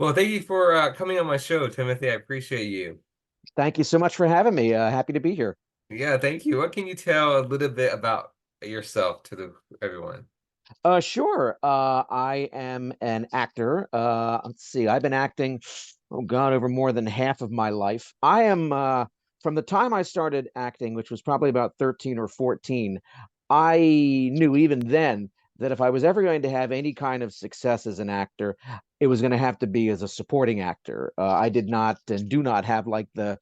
Well, thank you for coming on my show, Timothy. I appreciate you. Thank you so much for having me. Happy to be here. Yeah, thank you. What can you tell a little bit about yourself to everyone? Sure. I am an actor. Let's see. I've been acting, oh God, over more than half of my life. I am from the time I started acting, which was probably about 13 or 14, I knew even then that if I was ever going to have any kind of success as an actor, it was going to have to be as a supporting actor. I did not and do not have like the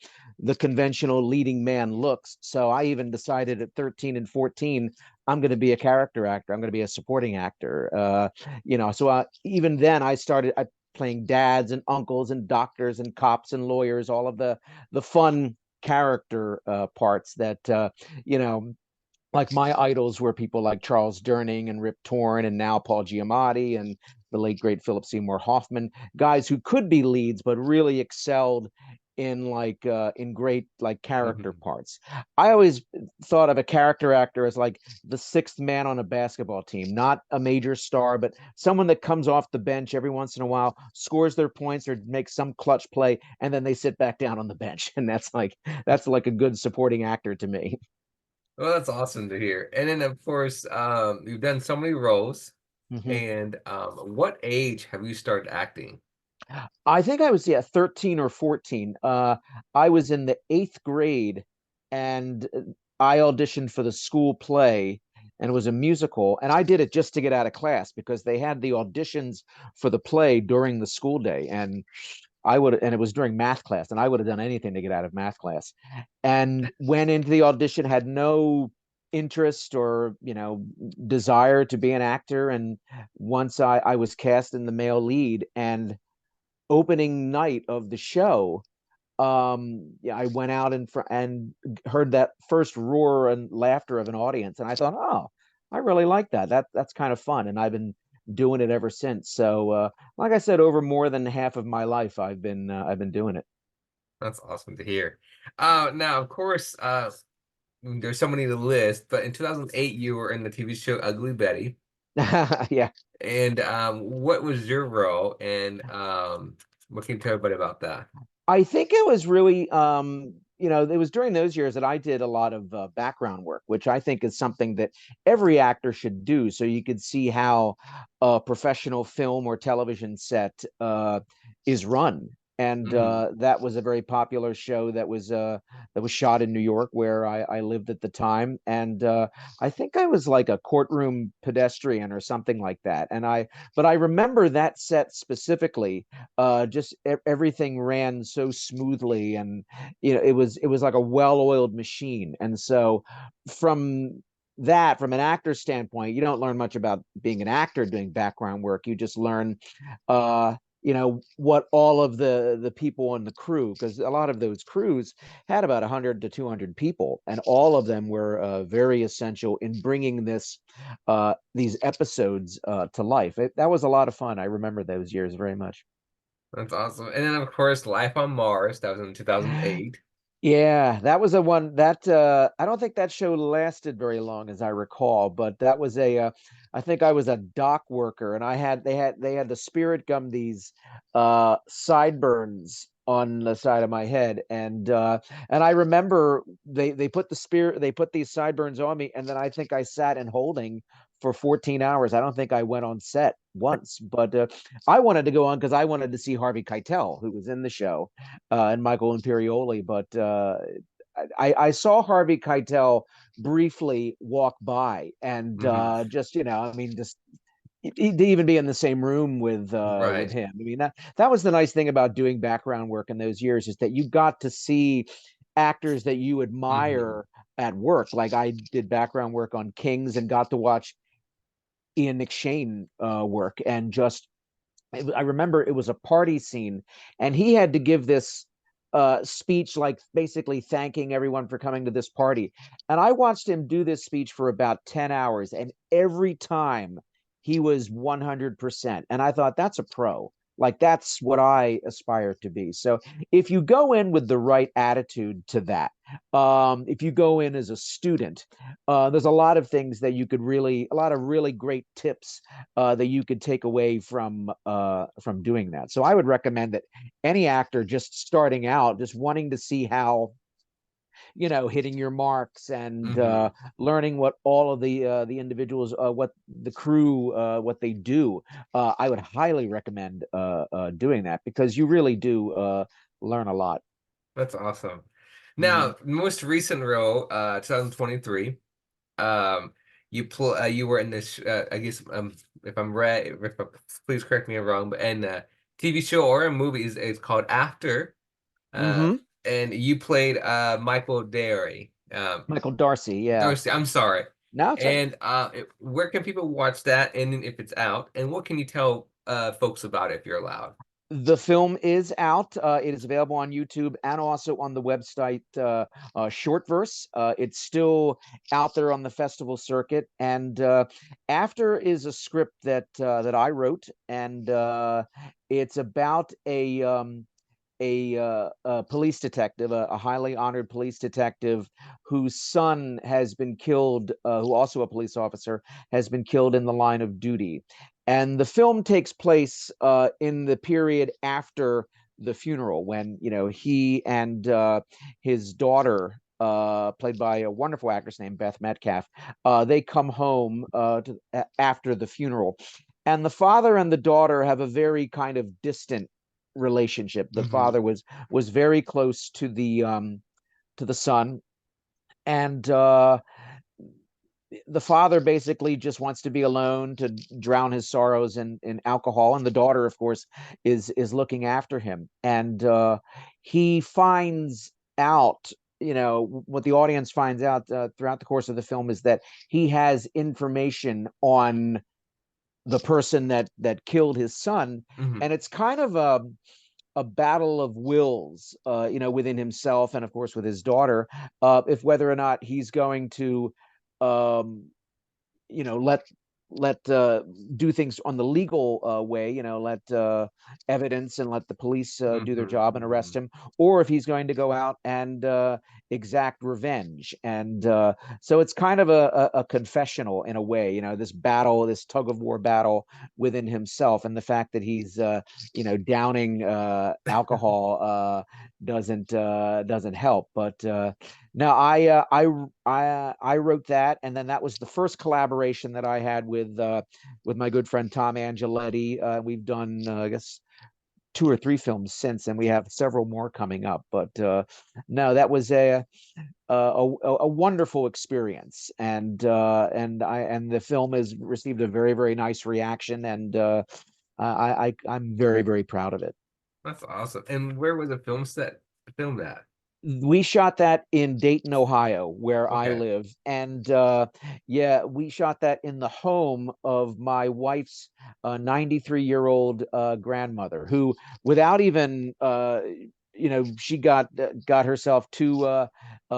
conventional leading man looks. So I even decided at 13 and 14 I'm going to be a character actor. I'm going to be a supporting actor. So even then, I started playing dads and uncles and doctors and cops and lawyers, all of the fun character parts that you know like my idols were people like Charles Durning and Rip Torn and now Paul Giamatti and the late great Philip Seymour Hoffman, guys who could be leads but really excelled in great like character Mhm. parts. I always thought of a character actor as like the sixth man on a basketball team, not a major star, but someone that comes off the bench every once in a while, scores their points or makes some clutch play, and then they sit back down on the bench. And that's like a good supporting actor to me. Well, that's awesome to hear. And then, of course, you've done so many roles. Mhm. And what age have you started acting? I think I was, yeah, 13 or 14. I was in the eighth grade and I auditioned for the school play and it was a musical. And I did it just to get out of class because they had the auditions for the play during the school day. And it was during math class, and I would have done anything to get out of math class. And went into the audition, had no interest or, desire to be an actor. And once I was cast in the male lead, and opening night of the show, yeah, I went out and heard that first roar and laughter of an audience, and I thought, oh, I really like that. That's kind of fun, and I've been doing it ever since. So, like I said, over more than half of my life, I've been doing it. That's awesome to hear. Now, of course, there's so many to list, but in 2008, you were in the TV show Ugly Betty. Yeah. And what was your role? And what can you tell everybody about that? I think it was really, it was during those years that I did a lot of background work, which I think is something that every actor should do. So you could see how a professional film or television set is run. And Mhm. that was a very popular show that was shot in New York, where I lived at the time. And I think I was like a courtroom pedestrian or something like that. But I remember that set specifically, just everything ran so smoothly, and it was like a well-oiled machine. And so from an actor standpoint, you don't learn much about being an actor doing background work. You just learn what all of the people on the crew, because a lot of those crews had about 100 to 200 people, and all of them were very essential in bringing these episodes to life. That was a lot of fun. I remember those years very much. That's awesome. And then, of course, Life on Mars. That was in 2008. Yeah, that was a one that I don't think that show lasted very long, as I recall, but that was I think I was a dock worker, and they had the spirit gum these sideburns on the side of my head. And I remember they put these sideburns on me, and then I think I sat in holding for 14 hours. I don't think I went on set once, but I wanted to go on because I wanted to see Harvey Keitel, who was in the show, and Michael Imperioli. But I saw Harvey Keitel briefly walk by, and Hmm. I mean, just to even be in the same room with Right. him. I mean, that was the nice thing about doing background work in those years, is that you got to see actors that you Hmm. admire at work. Like I did background work on Kings and got to watch Ian McShane work, and just I remember it was a party scene, and he had to give this speech, like basically thanking everyone for coming to this party. And I watched him do this speech for about 10 hours, and every time he was 100%. And I thought, that's a pro. Like that's what I aspire to be. So if you go in with the right attitude to that, if you go in as a student, there's a lot of things that you could really, a lot of really great tips that you could take away from doing that. So I would recommend that any actor just starting out, just wanting to see how, hitting your marks and Hmm. learning what all of the individuals, what the crew, what they do. I would highly recommend doing that because you really do learn a lot. That's awesome. Mhm. Now, most recent role, 2023. Um, you were in this. I guess if I'm right, please correct me if I'm wrong. But in a TV show or a movie is called After. Uh, Hmm. and you played Michael Derry. Michael Darcy, yeah. Darcy, I'm sorry. No, it's right. And where can people watch that? And if it's out, and what can you tell folks about it if you're allowed? The film is out. It is available on YouTube and also on the website Shortverse. It's still out there on the festival circuit. And After is a script that I wrote, and it's about a police detective, a highly honored police detective whose son has been killed, who also a police officer has been killed in the line of duty. And the film takes place in the period after the funeral, when he and his daughter, played by a wonderful actress named Beth Metcalf, they come home after the funeral, and the father and the daughter have a very kind of distant relationship. The Hmm. father was very close to the son, and the father basically just wants to be alone to drown his sorrows in alcohol, and the daughter, of course, is looking after him. And he finds out, what the audience finds out throughout the course of the film is that he has information on the person that killed his son, Hmm. and it's kind of a battle of wills, within himself and of course with his daughter, if whether or not he's going to, um, let do things on the legal way, let evidence and let the police do their Hmm. job and arrest Hmm. him, or if he's going to go out and exact revenge. And so it's kind of a confessional in a way, this battle, this tug of war battle within himself, and the fact that he's downing alcohol doesn't help. But no, I wrote that, and then that was the first collaboration that I had with my good friend Tom Angeletti. We've done, I guess, two or three films since, and we have several more coming up. But no, that was a wonderful experience, and the film has received a very, very nice reaction, and I'm very, very proud of it. That's awesome. And where was the film set filmed at? We shot that in Dayton, Ohio, where I Okay. live. And yeah, we shot that in the home of my wife's 93-year-old grandmother, who, without even, she got herself two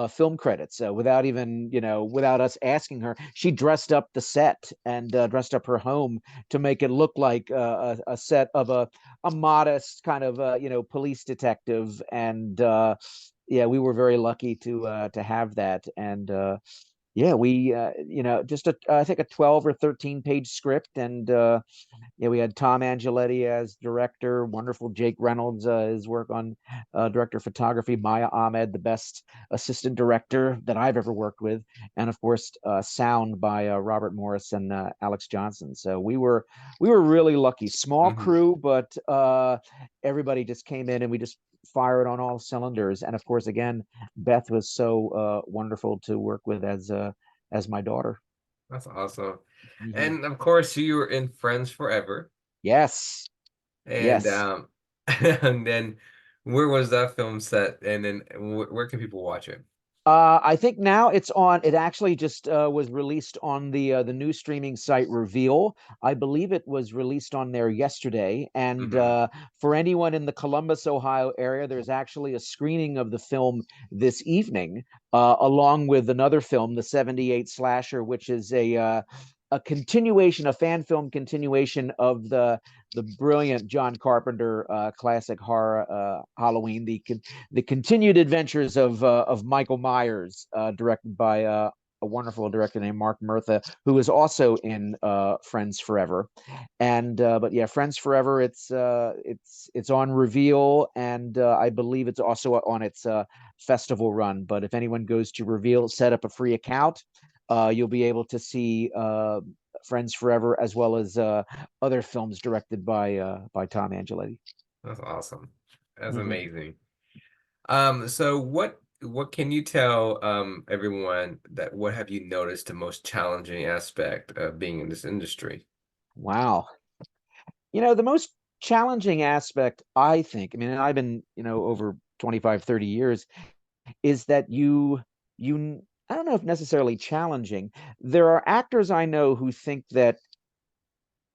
film credits without even, without us asking her. She dressed up the set and dressed up her home to make it look like a set of a modest kind of, police detective. And yeah, we were very lucky to have that. And yeah, we just I think a 12 or 13 page script. And yeah, we had Tom Angeletti as director, wonderful Jake Reynolds, his work on director of photography, Maya Ahmed, the best assistant director that I've ever worked with, and of course sound by Robert Morris and Alex Johnson. So we were really lucky. Small Hmm. crew, but everybody just came in and we just fired on all cylinders. And of course, again, Beth was so wonderful to work with as my daughter. That's awesome. Mhm. And of course, you were in Friends Forever. Yes, And yes. and then where was that film set? And then where can people watch it? I think now it's on. It actually just was released on the new streaming site Reveal. I believe it was released on there yesterday. And Hmm. for anyone in the Columbus, Ohio area, there's actually a screening of the film this evening, along with another film, The 78 Slasher, which is a continuation, a fan film continuation of the brilliant John Carpenter classic horror Halloween, the continued adventures of Michael Myers, directed by a wonderful director named Mark Murtha, who is also in Friends Forever. And but yeah, Friends Forever, it's on Reveal, and I believe it's also on its festival run. But if anyone goes to Reveal, set up a free account. You'll be able to see Friends Forever, as well as other films directed by Tom Angeletti. That's awesome. That's Mhm. amazing. So what can you tell everyone that what have you noticed the most challenging aspect of being in this industry? Wow. The most challenging aspect, I think, I mean, I've been, over 25, 30 years, is that I don't know if necessarily challenging. There are actors I know who think that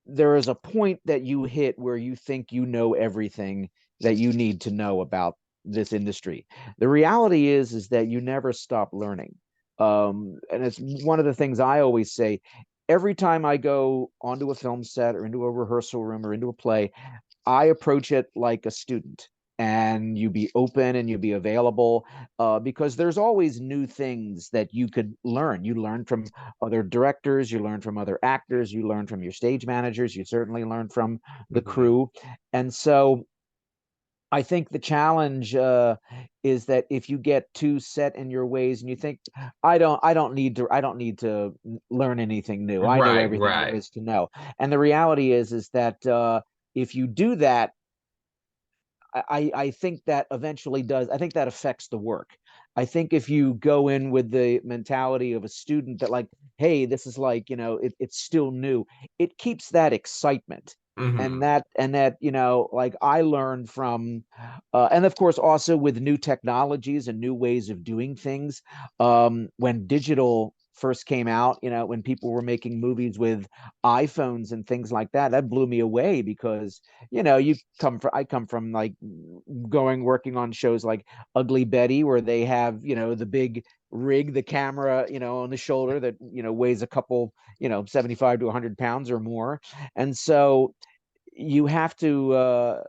there is a point that you hit where you think you know everything that you need to know about this industry. The reality is that you never stop learning. And it's one of the things I always say. Every time I go onto a film set or into a rehearsal room or into a play, I approach it like a student, and you be open and you be available, because there's always new things that you could learn. You learn from other directors, you learn from other actors, you learn from your stage managers, you certainly learn from the Hmm. crew. And so I think the challenge is that if you get too set in your ways and you think, I don't need to learn anything new. I know Right, everything there right. is to know. And the reality is that if you do that, I think that eventually does. I think that affects the work. I think if you go in with the mentality of a student that, like, hey, this is like, it's still new, it keeps that excitement. And Hmm. that, like, I learned from, and of course also with new technologies and new ways of doing things. When digital first came out, when people were making movies with iPhones and things like that, that blew me away, because I come from, like, working on shows like Ugly Betty, where they have, the big rig, the camera, on the shoulder that, weighs a couple, 75 to 100 pounds or more. And so you have to,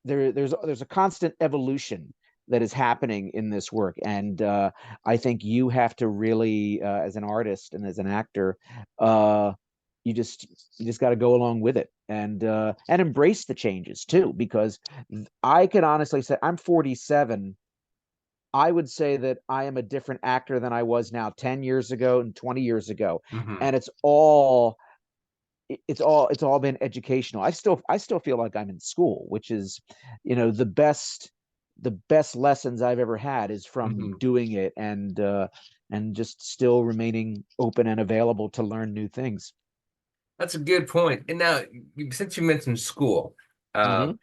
there's a constant evolution that is happening in this work. And I think you have to really, as an artist and as an actor, uh, you just you just got to go along with it, and embrace the changes too, because I can honestly say I'm 47. I would say that I am a different actor than I was now 10 years ago and 20 years ago. Hmm. And it's all been educational. I still feel like I'm in school, which is, the best lessons I've ever had is from Hmm. doing it, and just still remaining open and available to learn new things. That's a good point. And now, since you mentioned school, Hmm. um,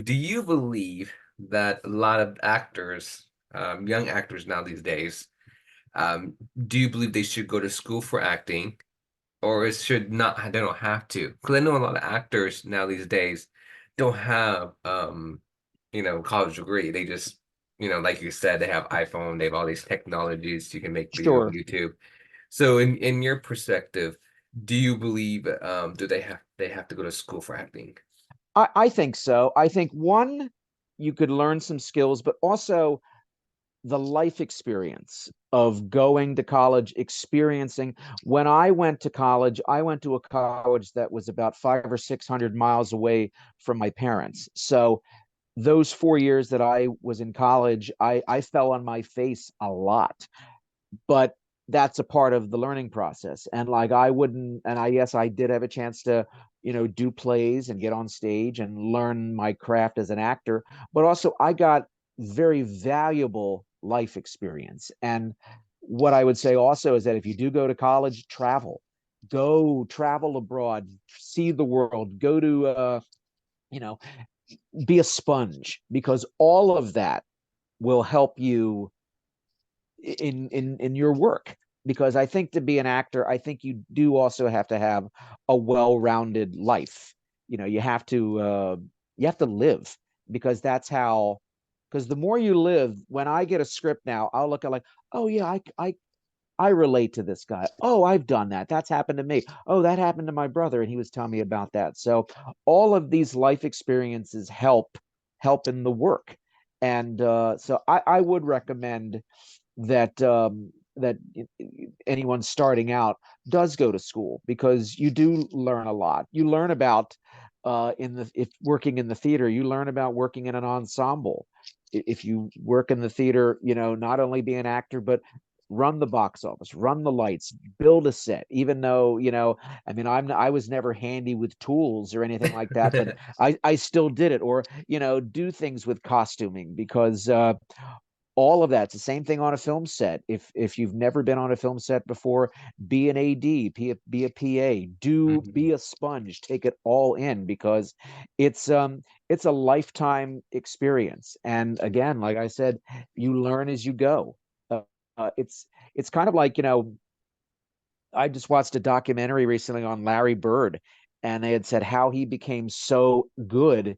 do you believe that a lot of actors, young actors now these days, um, do you believe they should go to school for acting, or it should not? They don't have to. Because I know a lot of actors now these days don't have, college degree. They just, like you said, they have iPhone, they have all these technologies. You can make video on Sure. YouTube. So in your perspective, do you believe do they have to go to school for acting? I think so. I think, one, you could learn some skills, but also the life experience of going to college, experiencing. When I went to college, I went to a college that was about 500 or 600 miles away from my parents. So those 4 years that I was in college, I fell on my face a lot, but that's a part of the learning process. And, like, I wouldn't, and I yes, I did have a chance to, do plays and get on stage and learn my craft as an actor, but also I got very valuable life experience. And what I would say also is that if you do go to college, travel abroad, see the world, go to, you know be a sponge, because all of that will help you in your work. Because I think to be an actor, I think you do also have to have a well-rounded life. You have to live, because that's how, because the more you live, when I get a script now, I'll look at, like, oh yeah, I I relate to this guy. Oh, I've done that. That's happened to me. Oh, that happened to my brother, and he was telling me about that. So all of these life experiences help in the work. And so I would recommend that anyone starting out does go to school, because you do learn a lot. You learn about in the if working in the theater, you learn about working in an ensemble. If you work in the theater, not only be an actor, but run the box office, run the lights, build a set. Even though, I mean, I was never handy with tools or anything like that, but I still did it. Or, do things with costuming, because all of that. It's the same thing on a film set. If you've never been on a film set before, be an AD, be a PA, Mhm. be a sponge, take it all in, because it's a lifetime experience. And again, like I said, you learn as you go. Uh, it's kind of like, I just watched a documentary recently on Larry Bird, and they had said how he became so good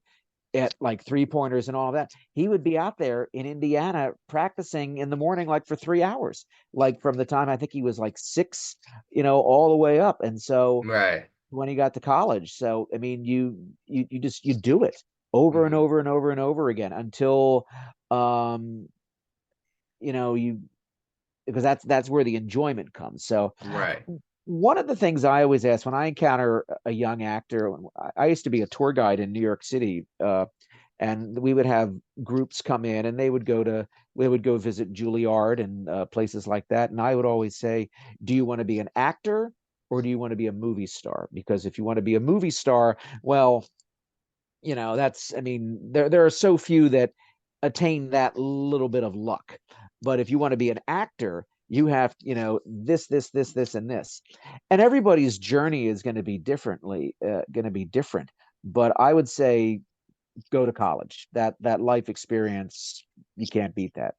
at like three pointers and all of that. He would be out there in Indiana practicing in the morning, like for 3 hours, like from the time I think he was like six, all the way up. And so Right. when he got to college, so I mean, you do it over and Mhm. over and over and over again until, um, you because that's where the enjoyment comes. So Right. one of the things I always ask when I encounter a young actor, I used to be a tour guide in New York City, and we would have groups come in, and we would go visit Juilliard and places like that. And I would always say, do you want to be an actor, or do you want to be a movie star? Because if you want to be a movie star, well, that's, I mean, there are so few that attain that little bit of luck. But if you want to be an actor, you have, this, and this. And everybody's journey is going to be different. But I would say go to college. That life experience, you can't beat that.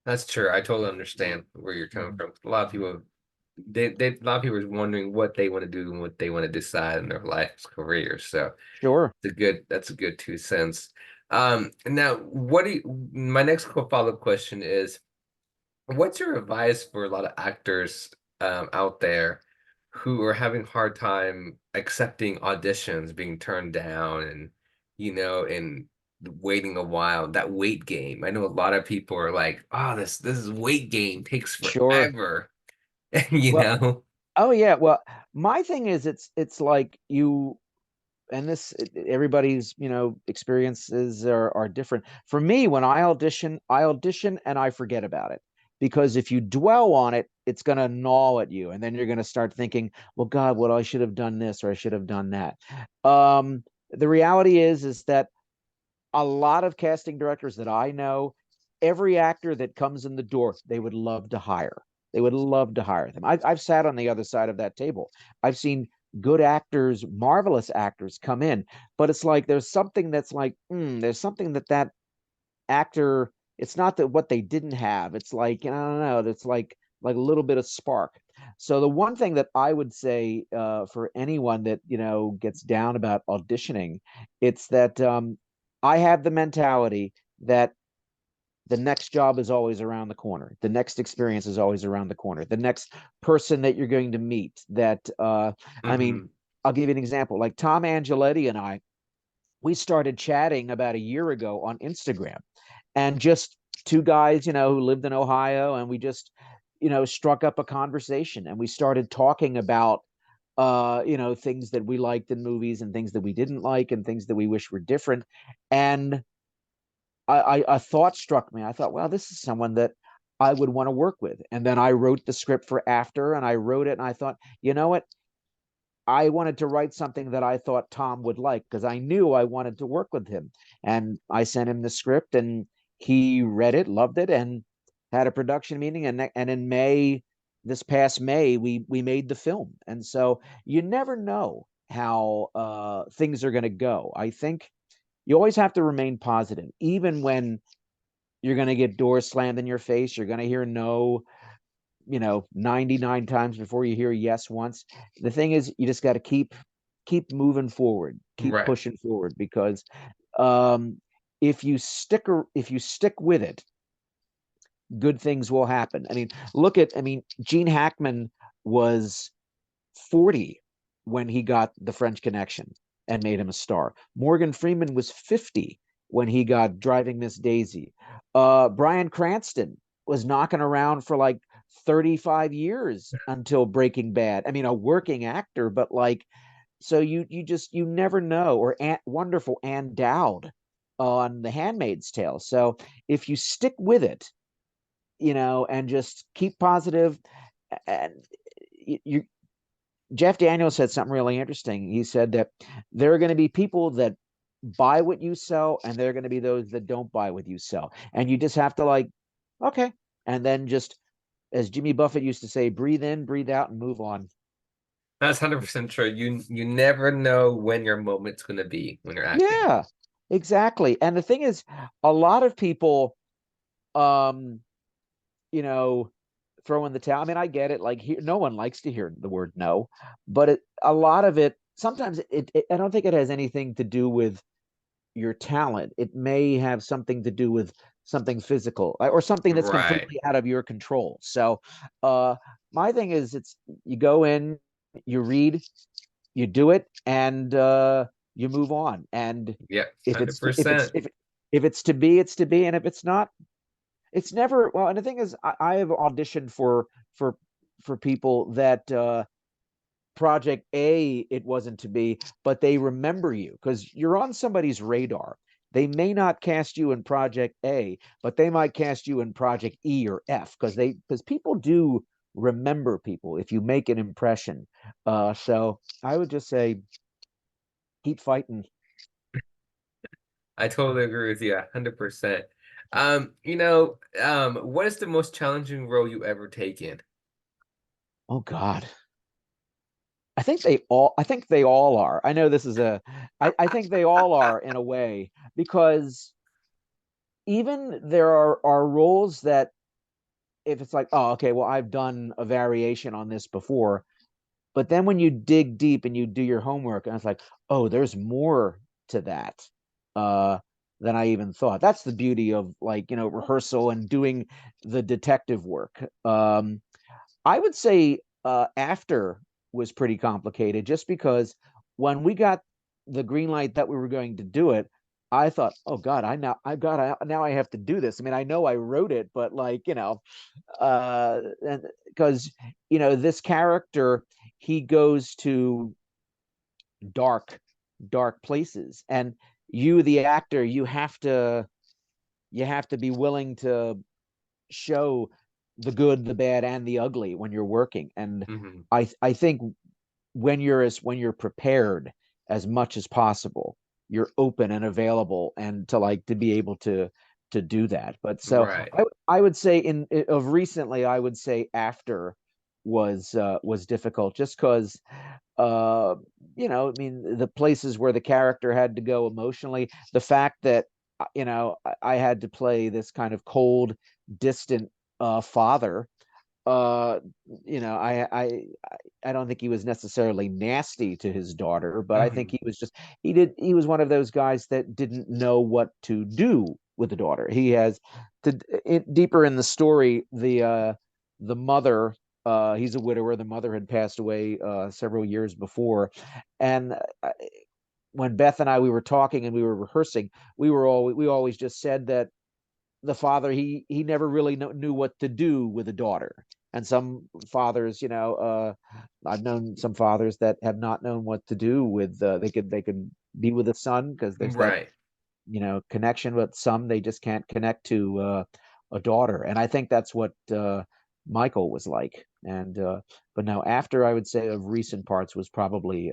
That's true. I totally understand where you're coming Mhm. from. A lot of people, a lot of people are wondering what they want to do and what they want to decide in their life career. So Sure. that's a good 2 cents. Now my next follow-up question is, what's your advice for a lot of actors out there who are having hard time accepting auditions, being turned down, and and waiting a while, that wait game? I know a lot of people are like, "Oh, this is wait game takes Sure. forever," you Well, know? oh yeah. Well, my thing is, it's like you, and everybody's, experiences are different. For me, when I audition and I forget about it, because if you dwell on it, it's going to gnaw at you, and then you're going to start thinking, well, God, what I should have done this, or I should have done that. The reality is that a lot of casting directors that I know, every actor that comes in the door, they would love to hire. They would love to hire them. I've sat on the other side of that table. I've seen good actors, marvelous actors come in, but it's like there's something that's like, there's something that actor. It's not that what they didn't have. It's like, I don't know. It's like a little bit of spark. So the one thing that I would say, for anyone that gets down about auditioning, it's that, I have the mentality that the next job is always around the corner. The next experience is always around the corner. The next person that you're going to meet, that, I mean, Hmm. I'll give you an example. Like Tom Angeletti and I, we started chatting about a year ago on Instagram, and just two guys, who lived in Ohio, and we just, struck up a conversation, and we started talking about, things that we liked in movies, and things that we didn't like, and things that we wish were different. And a thought struck me. I thought, well, this is someone that I would want to work with. And then I wrote the script for After, and I wrote it, and I thought, you know what? I wanted to write something that I thought Tom would like, because I knew I wanted to work with him. And I sent him the script, and he read it, loved it, and had a production meeting. And in May, this past May, we made the film. And so you never know how things are going to go. I think you always have to remain positive, even when you're going to get doors slammed in your face. You're going to hear no, 99 times before you hear yes once. The thing is, you just got to keep moving forward, keep Right. pushing forward, because, um, if you stick with it, good things will happen. I mean, I mean, Gene Hackman was 40 when he got The French Connection and made him a star. Morgan Freeman was 50 when he got Driving Miss Daisy. Bryan Cranston was knocking around for like 35 years until Breaking Bad. I mean, a working actor, but like, so you never know. Or wonderful Ann Dowd on The Handmaid's Tale. So if you stick with it, and just keep positive, and you Jeff Daniels said something really interesting. He said that there are going to be people that buy what you sell, and there are going to be those that don't buy what you sell. And you just have to like, okay. And then just, as Jimmy Buffett used to say, breathe in, breathe out, and move on. That's 100% true. You never know when your moment's going to be when you're acting. Yeah, exactly. And the thing is, a lot of people, um, you know, throw in the towel. I mean, I get it. Like, no one likes to hear the word no, but a lot of it, sometimes I don't think it has anything to do with your talent. It may have something to do with something physical, or something that's Right. completely out of your control. So, uh, my thing is, you go in, you read, you do it, and you move on. And Yep. if it's to, 100%. if it's to be, it's to be, and if it's not, it's never. Well, and the thing is, I have auditioned for for people that project A, it wasn't to be, but they remember you because you're on somebody's radar. They may not cast you in project A, but they might cast you in project E or F, because people do remember people if you make an impression. So I would just say keep fighting. I totally agree with you 100%. What is the most challenging role you ever taken? Oh God. I think they all are. I know this is I think they all are in a way, because even there are roles that, if it's like, oh, okay, well, I've done a variation on this before, but then when you dig deep and you do your homework, and it's like, oh, there's more to that uh than I even thought. That's the beauty of, like, rehearsal and doing the detective work. I would say After was pretty complicated, just because when we got the green light that we were going to do it, I thought, oh God, now I have to do this. I mean, I know I wrote it, but like, and because this character, he goes to dark, dark places, and you, the actor, you have to be willing to show the good, the bad, and the ugly when you're working. And Hmm. I think when you're prepared as much as possible, you're open and available, and to be able to do that. But so Right. I would say, of recently, I would say After was difficult, just because I mean, the places where the character had to go emotionally, the fact that I had to play this kind of cold, distant father. uh you know I don't think he was necessarily nasty to his daughter, but I think Hmm. he was one of those guys that didn't know what to do with the daughter. He has deeper in the story, the mother, he's a widower. The mother had passed away several years before, and when Beth and I, we were talking and we were rehearsing, we always just said that the father, he never really knew what to do with a daughter. And some fathers, I've known some fathers that have not known what to do with, they could be with a son because there's that Right. connection, but some, they just can't connect to a daughter. And I think that's what Michael was like. And but now, After, I would say, of recent parts, was probably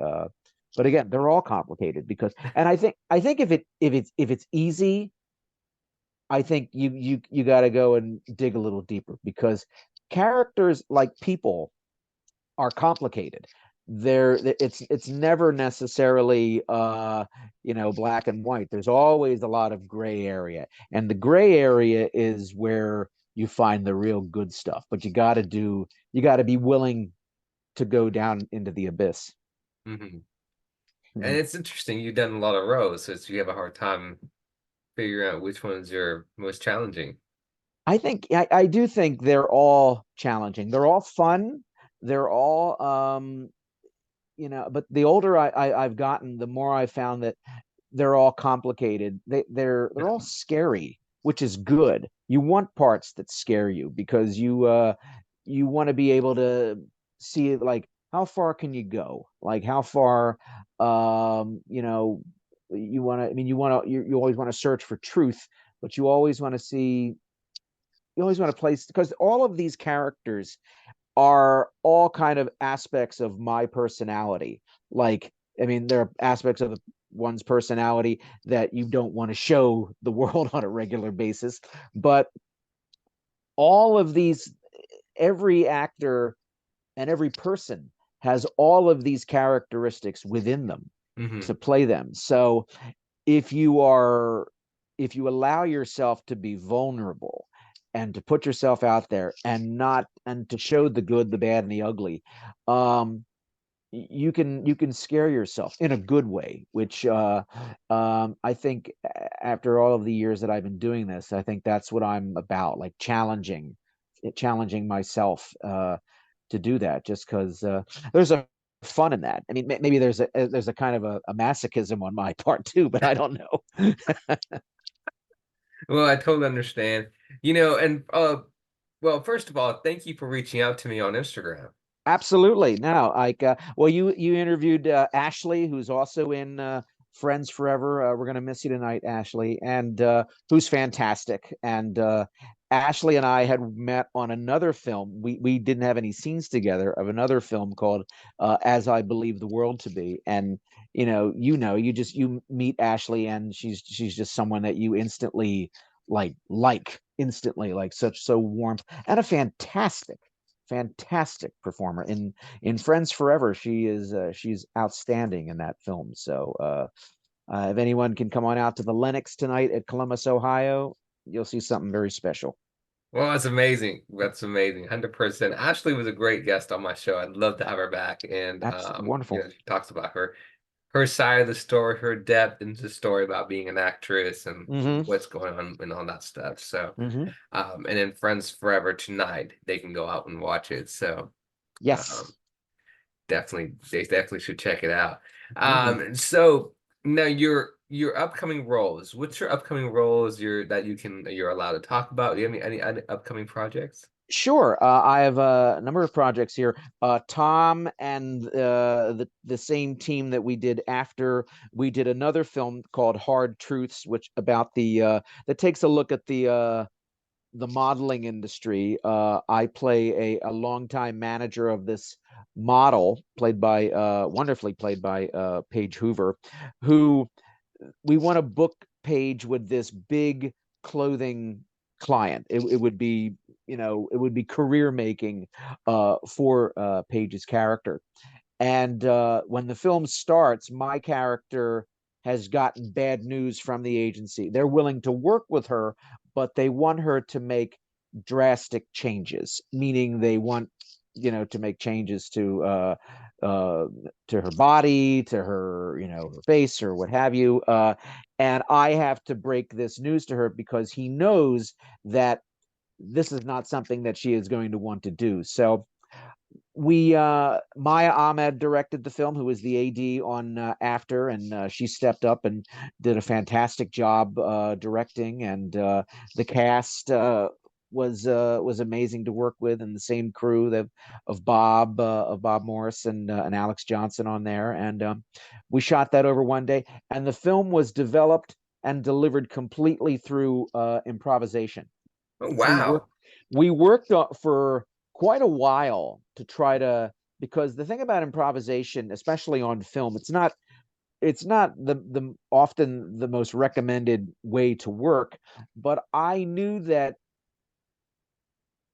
but again, they're all complicated, because, and I think if it's easy, I think you got to go and dig a little deeper, because characters, like people, are complicated. It's never necessarily black and white. There's always a lot of gray area, and the gray area is where you find the real good stuff. But you got to be willing to go down into the abyss. Hmm. And Mhm. it's interesting. You've done a lot of roles, so you have a hard time figuring out which ones are most challenging. I do think they're all challenging. They're all fun. They're all but the older I've gotten, the more I found that they're all complicated. They're all scary, which is good. You want parts that scare you because you want to be able to see like how far can you go? Like how far you want to I mean you always want to search for truth, but you always want to see you always want to place because all of these characters are all kind of aspects of my personality. Like, I mean, there are aspects of one's personality that you don't want to show the world on a regular basis, but all of these, every actor and every person has all of these characteristics within them Hmm. to play them. So if you are if you allow yourself to be vulnerable and to put yourself out there and to show the good, the bad, and the ugly, um you can scare yourself in a good way, which I think after all of the years that I've been doing this, I think that's what I'm about, like challenging myself to do that, just because there's a fun in that. I mean, maybe there's a kind of a masochism on my part too, but I don't know. Well, I totally understand. And well, first of all, thank you for reaching out to me on Instagram. Absolutely. Now, like, well, you interviewed Ashley, who's also in Friends Forever. We're gonna miss you tonight, Ashley, and who's fantastic. And Ashley and I had met on another film. We didn't have any scenes together of another film called As I Believe the World to Be. And you meet Ashley, and she's just someone that you instantly instantly, like such so warm and a fantastic performer in Friends Forever. She's outstanding in that film. So if anyone can come on out to the Lenox tonight at Columbus, Ohio, you'll see something very special. Well, that's amazing. That's amazing. 100%. Ashley was a great guest on my show. I'd love to have her back. And That's wonderful. she talks about her side of the story, her depth into the story about being an actress and Hmm. what's going on and all that stuff. So, Hmm. and then Friends Forever tonight, they can go out and watch it. So, Yes. um, they definitely should check it out. Hmm. So now your upcoming roles. What's your upcoming roles you're allowed to talk about? Do you have any upcoming projects? Sure. I have a number of projects here. Tom and the same team that we did after we did another film called Hard Truths, which about that takes a look at the modeling industry. I play a longtime manager of this model, played by wonderfully played by Paige Hoover, who we want to book Paige with this big clothing client. It would be it would be career making for Paige's character. And when the film starts, my character has gotten bad news from the agency. They're willing to work with her, but they want her to make drastic changes, meaning they want, to make changes uh, to her body, to her, her face or what have you. And I have to break this news to her because he knows that this is not something that she is going to want to do. So we Maya Ahmed directed the film, who was the AD on After, and she stepped up and did a fantastic job directing, and the cast was amazing to work with, and the same crew of Bob Morris and Alex Johnson on there, and we shot that over one day, and the film was developed and delivered completely through improvisation. Oh, we worked wow. we worked for quite a while to try to, because the thing about improvisation, especially on film, it's not the often the most recommended way to work, but I knew that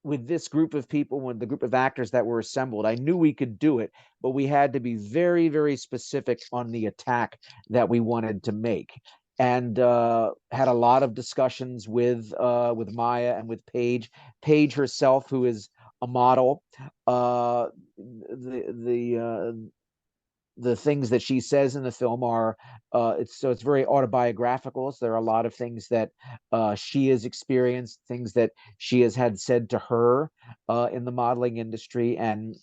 with this group of people, when the group of actors that were assembled, I knew we could do it, but we had to be very, very specific on the attack that we wanted to make. And had a lot of discussions with Maya and with Paige herself, who is a model. The the things that she says in the film are it's very autobiographical. So there are a lot of things that she has experienced, things that she has had said to her in the modeling industry, and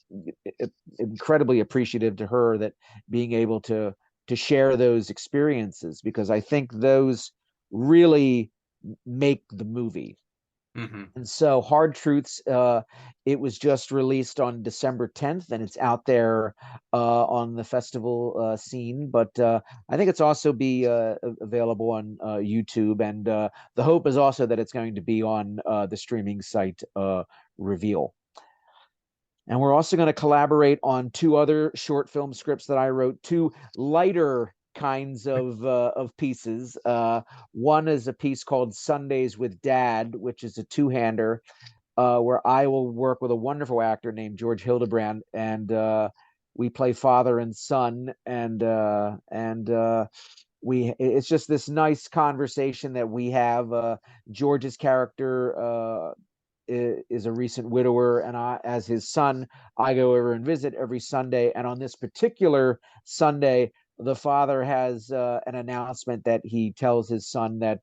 incredibly appreciative to her that being able to share those experiences, because I think those really make the movie. Hmm. And so Hard Truths, it was just released on December 10th, and it's out there on the festival scene. But I think it's also be available on YouTube. And the hope is also that it's going to be on the streaming site Reveal. And we're also going to collaborate on two other short film scripts that I wrote, two lighter kinds of pieces. One is a piece called Sundays with Dad, which is a two-hander where I will work with a wonderful actor named George Hildebrand, and we play father and son, and it's just this nice conversation that we have. George's character is a recent widower, and I, as his son, I go over and visit every Sunday. And on this particular Sunday, the father has an announcement that he tells his son that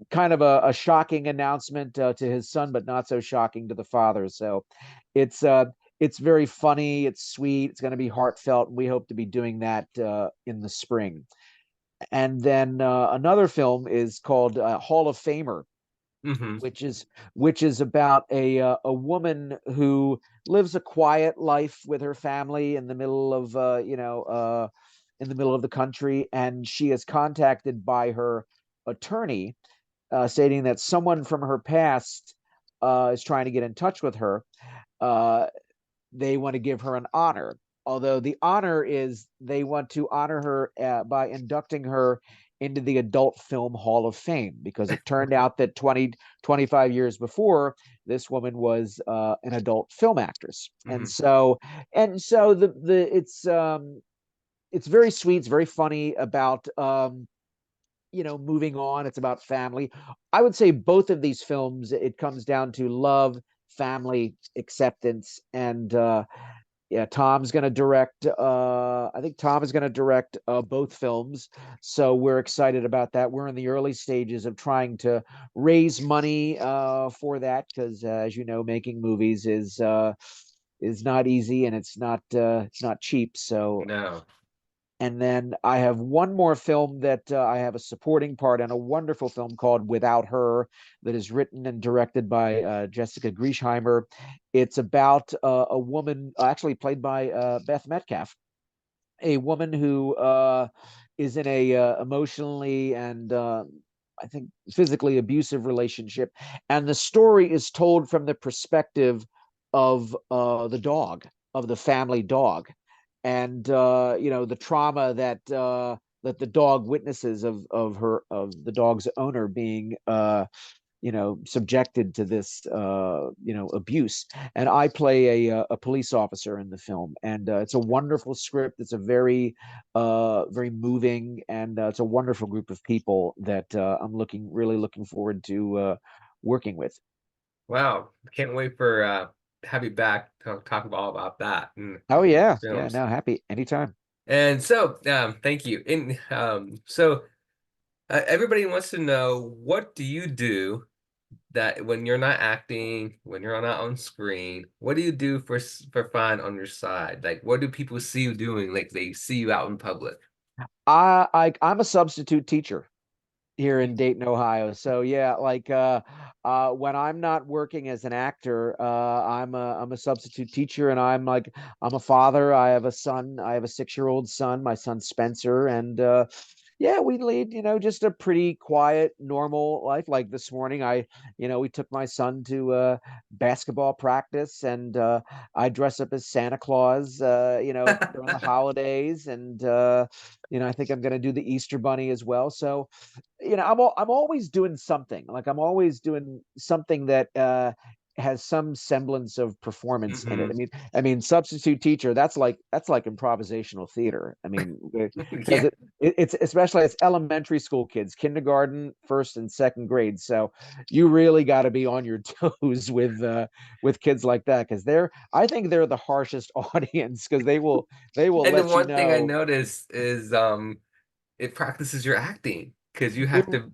kind of a shocking announcement to his son, but not so shocking to the father. So it's very funny, it's sweet, it's going to be heartfelt, and we hope to be doing that in the spring. And then another film is called Hall of Famer, Hmm. which is about a woman who lives a quiet life with her family in the middle of in the middle of the country, and she is contacted by her attorney stating that someone from her past is trying to get in touch with her. Uh, they want to give her an honor, although the honor is they want to honor her by inducting her into the Adult Film Hall of Fame, because it turned out that 25 years before, this woman was an adult film actress. Hmm. And so the it's very sweet, it's very funny about moving on. It's about family. I would say both of these films, it comes down to love, family, acceptance, and yeah, Tom's going to direct. I think Tom is going to direct both films, so we're excited about that. We're in the early stages of trying to raise money for that, because, as you know, making movies is not easy, and it's not cheap. So, No. and then I have one more film that I have a supporting part in, a wonderful film called Without Her, that is written and directed by Jessica Griesheimer. It's about a woman, actually played by Beth Metcalf, a woman who is in a emotionally and I think physically abusive relationship, and the story is told from the perspective of the dog, of the family dog, and the trauma that the dog witnesses of the dog's owner being subjected to this abuse. And I play a police officer in the film, and it's a wonderful script. It's a very moving, and it's a wonderful group of people that I'm really looking forward to working with. Wow. Can't wait for have you back to talk all about that and Oh yeah, yeah, films. no, happy anytime. And so, thank you. And everybody wants to know, what do you do that when you're not acting, when you're not on screen, what do you do for fun on your side? Like, what do people see you doing? Like, they see you out in public. I'm a substitute teacher here in Dayton, Ohio. So yeah, like when I'm not working as an actor, I'm a substitute teacher, and I'm a father. I have a son. I have a 6-year-old son. My son Spencer, and yeah, we lead, just a pretty quiet, normal life. Like this morning, we took my son to basketball practice, and I dress up as Santa Claus, during the holidays, and I think I'm going to do the Easter Bunny as well. So I'm always doing something. Like I'm always doing something that has some semblance of performance in it. Hmm. I mean, substitute teacher, that's like improvisational theater. I mean, because Yeah. it's especially it's elementary school kids, kindergarten, first and second grade. So you really got to be on your toes with kids like that, because I think they're the harshest audience, because they will And the let you one thing I know. noticed is it practices your acting because you It have to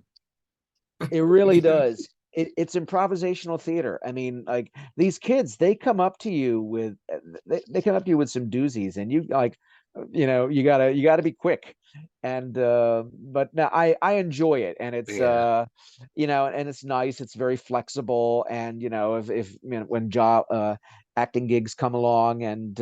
It really you, does. It's improvisational theater. I mean, like, these kids, they come up to you with they come up to you with some doozies, and you like, you gotta be quick. And but now I enjoy it, and it's yeah. and it's nice. It's very flexible, and if when job acting gigs come along, and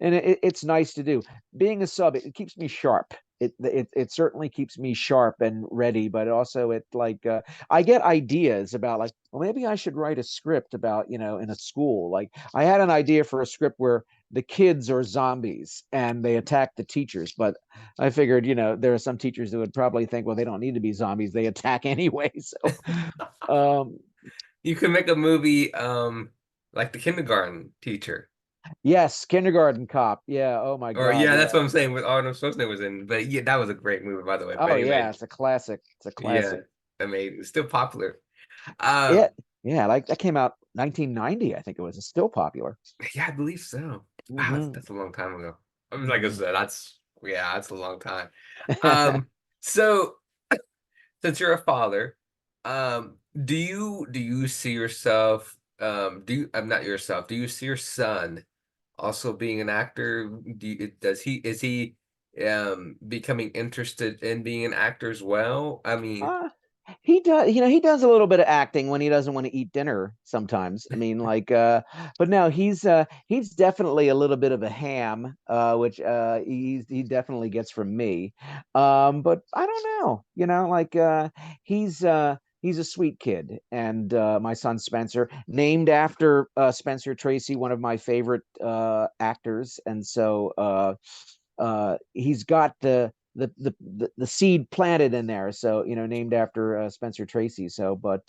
it's nice to do. Being a sub, it keeps me sharp. It certainly keeps me sharp and ready, but also it like I get ideas about, like, well, maybe I should write a script about, in a school. Like, I had an idea for a script where the kids are zombies and they attack the teachers, but I figured, there are some teachers who would probably think, well, they don't need to be zombies, they attack anyway. So um You can make a movie like the kindergarten teacher. yes, Kindergarten Cop. Yeah, oh my Or God, yeah, that's yeah. what I'm saying with Arnold Schwarzenegger was in. But yeah, that was a great movie by the way. But Oh yeah, anyway, it's a classic. It's a yeah, classic. I mean it's still popular. Um Yeah, yeah, like that came out 1990, I think it was. It's still popular. yeah, I believe so. Wow, Hmm. that's a long time ago. I mean, like I Hmm. said, that's a long time. Um so since you're a father, do you see yourself I'm not yourself, do you see your son also being an actor? Is he becoming interested in being an actor as well? I mean, Uh, he does a little bit of acting when he doesn't want to eat dinner sometimes. I mean, like, but no, he's definitely a little bit of a ham, which he definitely gets from me. But I don't know, like, he's a sweet kid, and my son Spencer, named after Spencer Tracy, one of my favorite actors, and so he's got the seed planted in there, so named after Spencer Tracy. So, but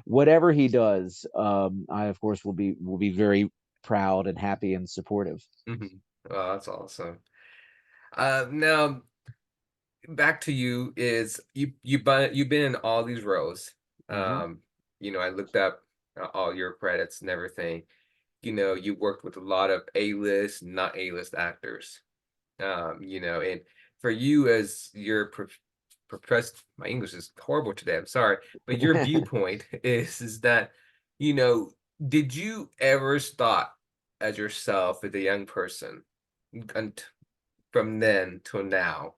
whatever he does, I of course will be very proud and happy and supportive. mhm. Oh, that's awesome. Now back to you is you've been in all these roles. Hmm. Um, I looked up all your credits and everything. You worked with a lot of A-list, not A-list actors. And for you as your professed, my English is horrible today, I'm sorry, but your viewpoint is that, you know, did you ever thought as yourself as a young person and from then till now,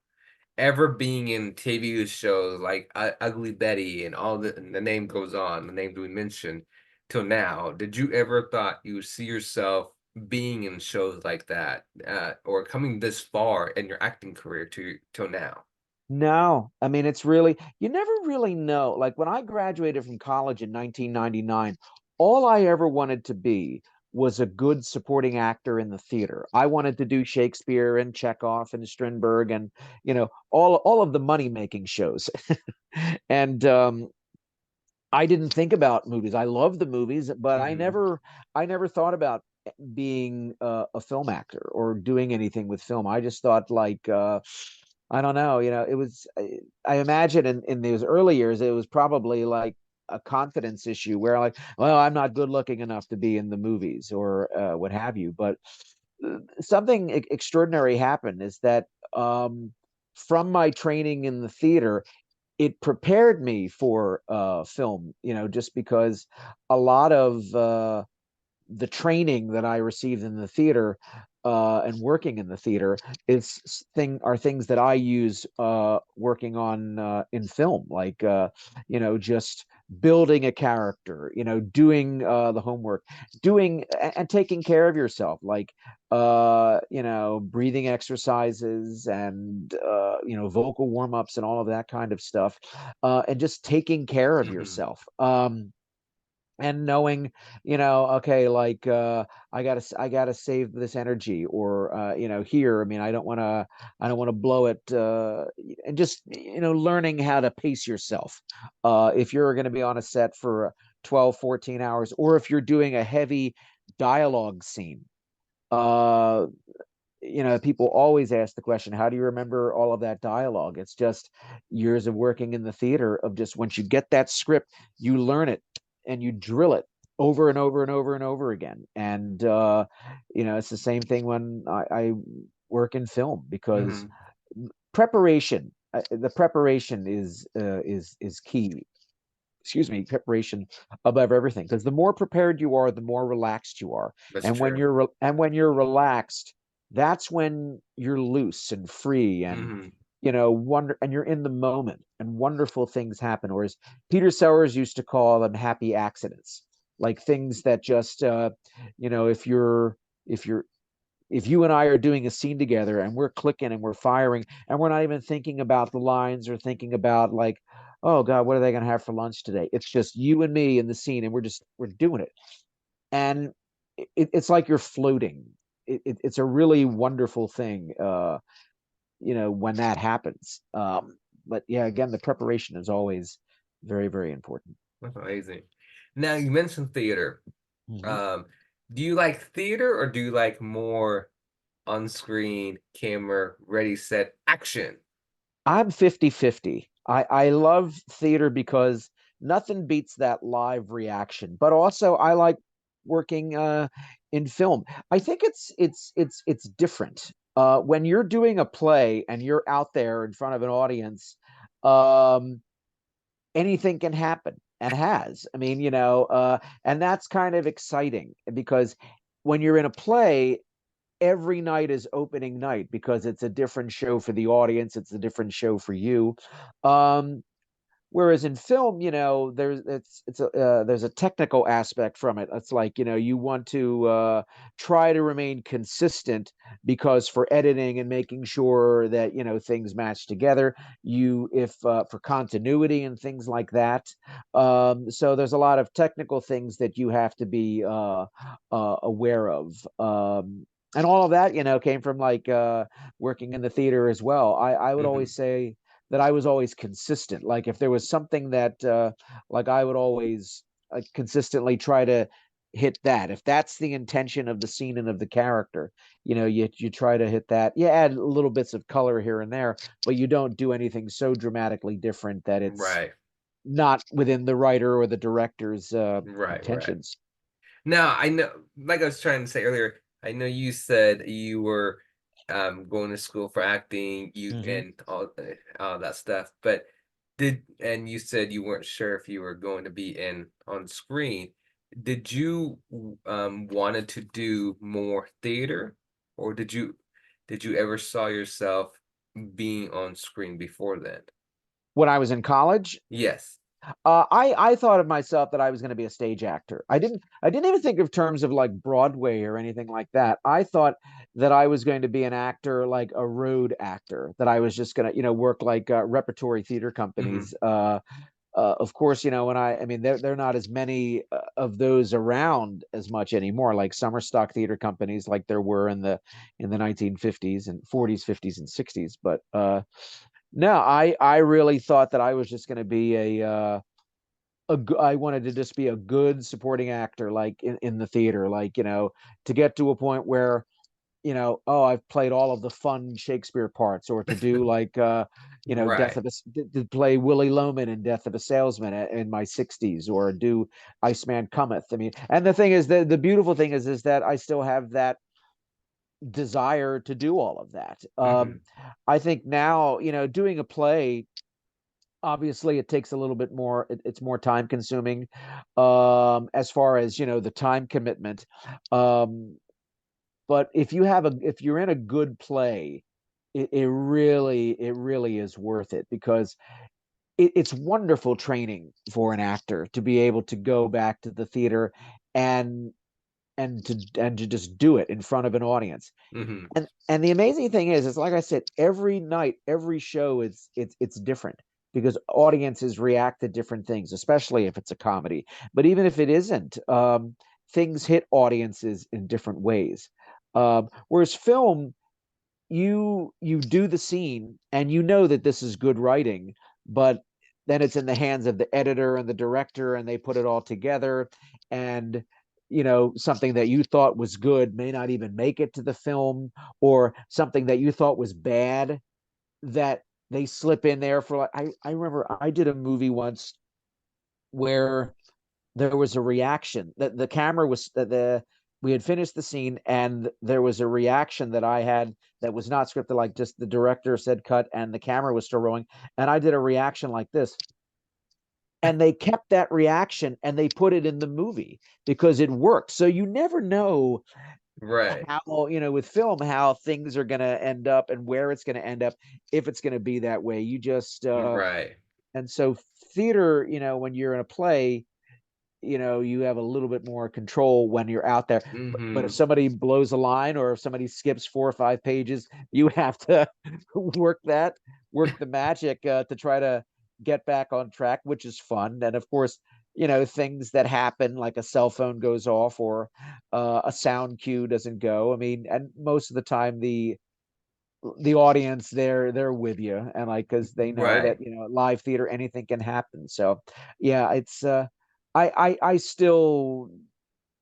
ever being in TV shows like Ugly Betty and and the name goes on, the names we mentioned till now, did you ever thought you would see yourself being in shows like that, or coming this far in your acting career to till now? No, I mean, it's really, you never really know. Like, when I graduated from college in 1999, all I ever wanted to be was a good supporting actor in the theater. I wanted to do Shakespeare and Chekhov and Strindberg, and all of the money making shows. And I didn't think about movies. I love the movies, but Hmm. I never thought about being a film actor or doing anything with film. I just thought, like, I don't know, it was, I imagine in those early years, it was probably like a confidence issue where, like, well, I'm not good looking enough to be in the movies, or what have you. But something extraordinary happened, is that from my training in the theater, it prepared me for film, just because a lot of the training that I received in the theater, and working in the theater, are things that I use working on in film, like, just building a character, doing the homework, doing and taking care of yourself, like, breathing exercises, and vocal warm-ups and all of that kind of stuff, and just taking care of Hmm. yourself. And knowing, okay, like, I gotta save this energy, or here, I mean, I don't want to blow it, and just learning how to pace yourself. If you're going to be on a set for 12, 14 hours, or if you're doing a heavy dialogue scene. Uh, People always ask the question, how do you remember all of that dialogue? It's just years of working in the theater of just once you get that script, you learn it and you drill it over and over and over and over again. And it's the same thing when I work in film because Hmm. preparation, the preparation is key. Excuse me, preparation above everything, because the more prepared you are, the more relaxed you are. That's And when true. you're relaxed, that's when you're loose and free and Hmm. wonder, and you're in the moment and wonderful things happen. Or as Peter Sellers used to call them, happy accidents, like things that just if you're if you and I are doing a scene together and we're clicking and we're firing and we're not even thinking about the lines or thinking about like, oh God, what are they going to have for lunch today? It's just you and me in the scene and we're doing it. And it's like you're floating. It's a really wonderful thing, when that happens. But yeah, again, the preparation is always very, very important. That's amazing. Now you mentioned theater. Mhm. Um, do you like theater or do you like more on-screen, camera, ready, set, action? I'm 50-50. I love theater because nothing beats that live reaction. But also I like working in film. I think it's different. When you're doing a play and you're out there in front of an audience, um, anything can happen and has. I mean, and that's kind of exciting because when you're in a play, every night is opening night because it's a different show for the audience, it's a different show for you. um Whereas in film, there's a technical aspect from it. It's like, you want to try to remain consistent because for editing and making sure that, things match together, you if for continuity and things like that. So there's a lot of technical things that you have to be aware of. And all of that, came from like working in the theater as well. I would Hmm. always say that I was always consistent. Like if there was something that like I would always consistently try to hit that. If that's the intention of the scene and of the character, you try to hit that. You add little bits of color here and there, but you don't do anything so dramatically different that it's Right, not within the writer or the director's right. intentions. Now, I know, like I was trying to say earlier, I know you said you were going to school for acting, you Hmm. and all that stuff, but and you said you weren't sure if you were going to be in on screen. Did you wanted to do more theater, or did you ever saw yourself being on screen before then? When I was in college, Yes. I thought of myself that I was going to be a stage actor. I didn't even think of terms of like Broadway or anything like that. I thought that I was going to be an actor, like a road actor, that I was just going to, work like repertory theater Hmm. companies. Of course, I mean, they're not as many of those around as much anymore, like summer stock theater companies, like there were in the 1950s and 40s, 50s, and 60s. But no, I really thought that I was just going to be I wanted to just be a good supporting actor, like in the theater, like, to get to a point where, oh, I've played all of the fun Shakespeare parts, or to do like, Right. to play Willie Loman in Death of a Salesman in my 60s, or do Iceman Cometh. I mean, and the thing is, the beautiful thing is that I still have that desire to do all of that. Hmm. I think now, doing a play, obviously it takes a little bit more, it's more time consuming as far as the time commitment. But if you're in a good play, it really is worth it, because it's wonderful training for an actor to be able to go back to the theater and and to just do it in front of an audience. Hmm. And the amazing thing is like I said, every night, every show is it's different, because audiences react to different things, especially if it's a comedy. But even if it isn't, things hit audiences in different ways. Whereas film, you do the scene and you know that this is good writing, but then it's in the hands of the editor and the director, and they put it all together. And something that you thought was good may not even make it to the film, or something that you thought was bad that they slip in there for, like, I remember I did a movie once where there was a reaction that the camera was the we had finished the scene, and there was a reaction that I had that was not scripted, like just the director said cut and the camera was still rolling, and I did a reaction like this, and they kept that reaction and they put it in the movie because it worked. So you never know Right. how, with film, how things are going to end up and where it's going to end up, if it's going to be that way. You just Right. And so theater, when you're in a play, you have a little bit more control when you're out there. But if Hmm. somebody blows a line, or if somebody skips 4 or 5 pages, you have to work the magic to try to get back on track, which is fun. And of course, things that happen, like a cell phone goes off, or a sound cue doesn't go. I mean, and most of the time the audience, they're with you, and like, because they know Right. that live theater, anything can happen. So yeah, it's I still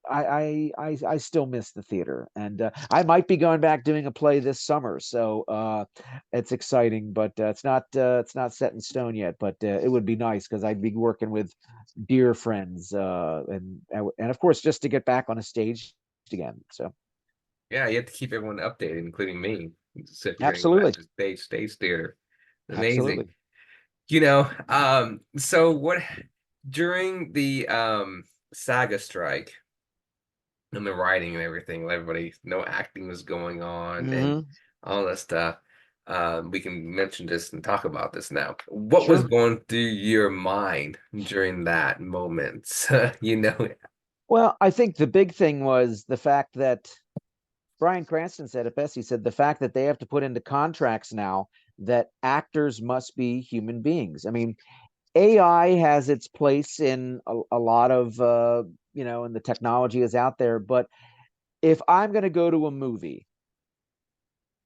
I still miss the theater, and I might be going back doing a play this summer, so it's exciting, but it's not set in stone yet. But it would be nice because I'd be working with dear friends, and of course, just to get back on a stage again. So Yeah, you have to keep everyone updated, including me. So if you're gonna go back absolutely, to stage theater. Amazing. absolutely. So what during the saga strike and the writing and everything, everybody, no acting was going on and Hmm. all that stuff. We can mention this and talk about this now. What was Sure. going through your mind during that moment? You know, Well, I think the big thing was the fact that Bryan Cranston said it best. He said the fact that they have to put into contracts now that actors must be human beings. I mean, AI has its place in a lot of, and the technology is out there. But if I'm going to go to a movie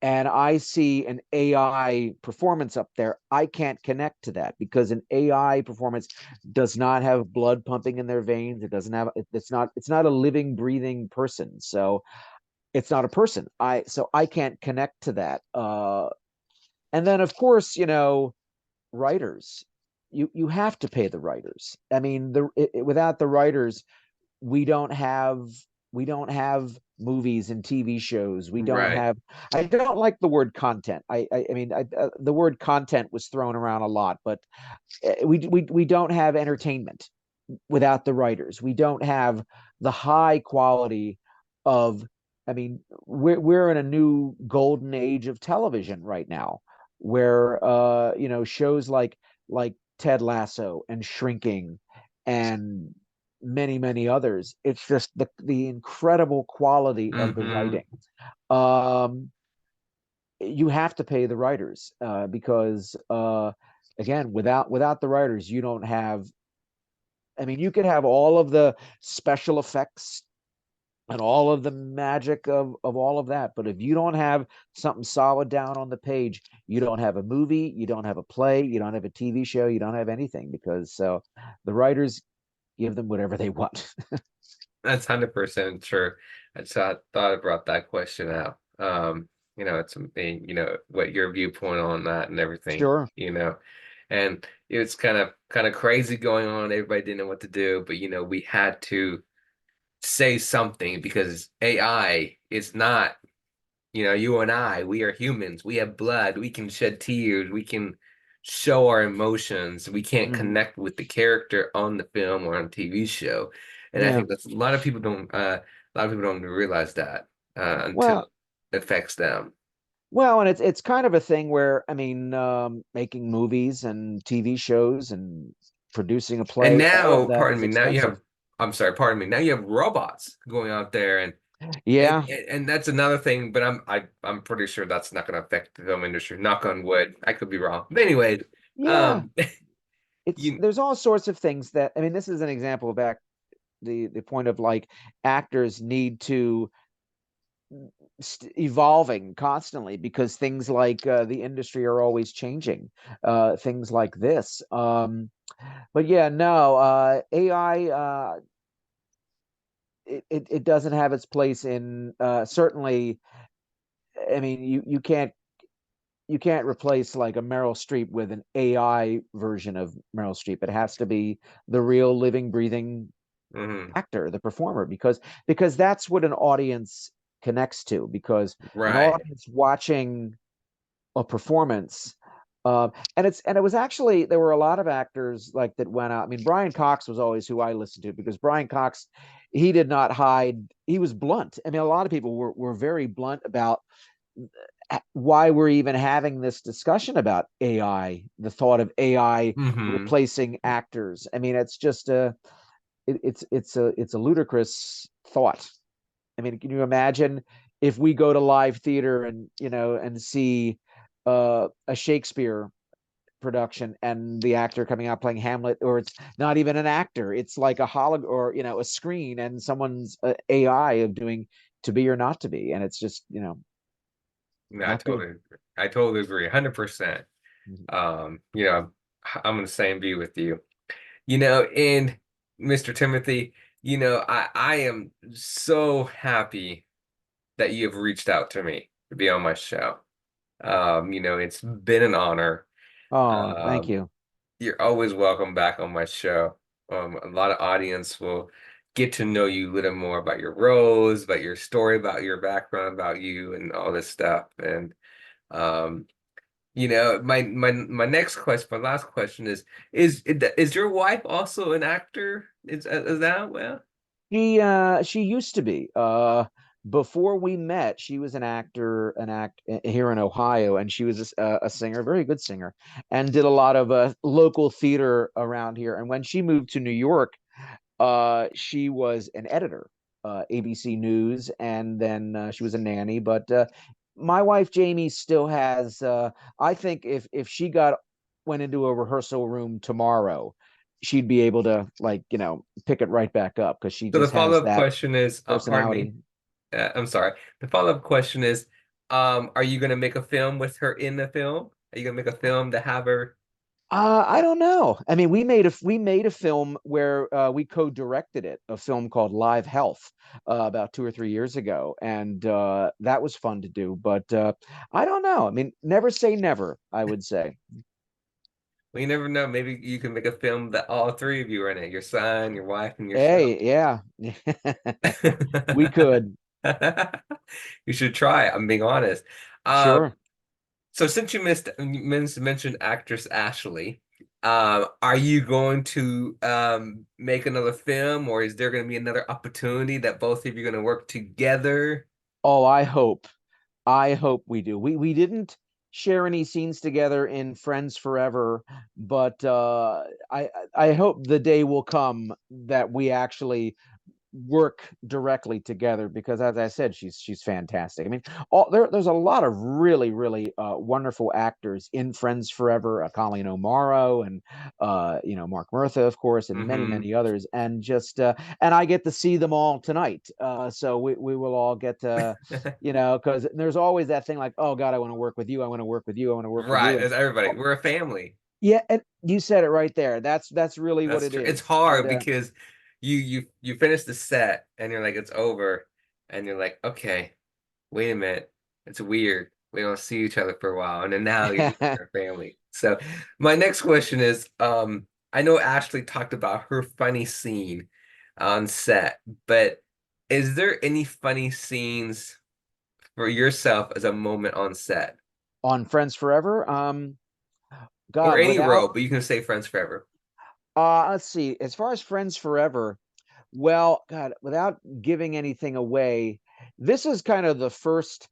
and I see an AI performance up there, I can't connect to that because an AI performance does not have blood pumping in their veins. It doesn't have, it's not a living, breathing person. So it's not a person. I can't connect to that. And then of course, writers, you have to pay the writers. I mean, without the writers, we don't have we don't have movies and TV shows. We don't right. have. I don't like the word content. I mean, the word content was thrown around a lot, but we don't have entertainment without the writers. We don't have the high quality of. I mean, we're in a new golden age of television right now, where shows like Ted Lasso and Shrinking and many others. It's just the incredible quality of the Hmm. writing. Um, you have to pay the writers, because again, without the writers, you don't have. I mean, you could have all of the special effects and all of the magic of all of that, but if you don't have something solid down on the page, you don't have a movie, you don't have a play, you don't have a TV show, you don't have anything, because the writers give them whatever they want. That's 100% true. I thought I brought that question out. It's what your viewpoint on that and everything, Sure. and it's kind of crazy going on. Everybody didn't know what to do, but we had to say something because AI is not, you and I, we are humans. We have blood. We can shed tears. We can show our emotions. We can't Mhm. connect with the character on the film or on TV show. And I Yeah. think that's a lot of people don't realize that until Well, it affects them. and it's kind of a thing where, I mean, making movies and TV shows and producing a And play, all of now, that pardon is me, now you expensive. have, I'm sorry, pardon me. Now you have robots going out there and Yeah. and that's another thing, but I'm pretty sure that's not going to affect the film industry. Knock on wood. I could be wrong. But anyway, Yeah. um, you There's all sorts of things that, I mean, this is an example of back the point of, like, actors need to evolving constantly because things like the industry are always changing, things like this. But yeah, no, AI, it doesn't have its place in, certainly. I mean, you can't replace like a Meryl Streep with an AI version of Meryl Streep. It has to be the real living, breathing Hmm. actor, the performer, because that's what an audience connects to. Because an Right. audience watching a performance, and it was actually, there were a lot of actors like that went out. I mean, Brian Cox was always who I listened to, because Brian Cox, he did not hide. He was blunt. I mean, a lot of people were very blunt about why we're even having this discussion about AI, the thought of AI Hmm. replacing actors. I mean, it's just it's a ludicrous thought. I mean, can you imagine if we go to live theater and, and see a Shakespeare production, and the actor coming out playing Hamlet, or it's not even an actor, it's like a or, a screen, and someone's AI of doing To Be or Not to Be, and it's just, No, not good. I totally agree, 100%. Mhm. You know, I'm in the same view with you. And Mr. Timothy, I am so happy that you have reached out to me to be on my show. It's been an honor. Oh, thank Um, you. you're always welcome back on my show. A lot of audience will get to know you a little more about your roles, about your story, about your background, about you, and all this stuff. And um, my next question, my last question is your wife also an actor? Is that well? She used to be. Before we met, she was an actor, here in Ohio, and she was a singer, very good singer, and did a lot of local theater around here. And when she moved to New York, she was an editor, ABC News, and then she was a nanny. But my wife Jamie still has. I think if she went into a rehearsal room tomorrow, she'd be able to, like, pick it right back up, because she So the just has follow-up that question is, pardon me, personality. I'm sorry. The follow-up question is, are you gonna make a film with her in the film? Are you gonna make a film to have her? I don't know. I mean, we made a film where we co-directed it, a film called Live Health, about 2 or 3 years ago, and that was fun to do. But I don't know. I mean, never say never, I would say. Well, you never know. Maybe you can make a film that all three of you are in it, your son, your wife, and yourself. Hey, yeah, we could. You should try it. I'm being honest. Um, Sure. so since mentioned actress Ashley, are you going to make another film, or is there going to be another opportunity that both of you are going to work together? Oh, I hope we do. We didn't share any scenes together in Friends Forever, but I hope the day will come that we actually work directly together, because, as I said, she's fantastic. I mean, there's a lot of really wonderful actors in Friends Forever, Colleen O'Mara, and Mark Murtha, of course, and Hmm. many others, and just and I get to see them all tonight. So we will all get to, because there's always that thing like, oh God, I want to work with you, I want to work with you, I want to work with you, Right, and as everybody. We're a family. yeah, and you said it right there. That's really what That's it true. It's is. And hard because you finish the set and you're like it's over and you're like okay, wait a minute, it's weird. We don't see each other for a while, and then now you're a family. So my next question is, I know Ashley talked about her funny scene on set, but is there any funny scenes for yourself as a moment on set on Friends Forever, or God, any without role? But you can say Friends forever. let's see, as far as Friends Forever, well, God, without giving anything away, this is kind of the first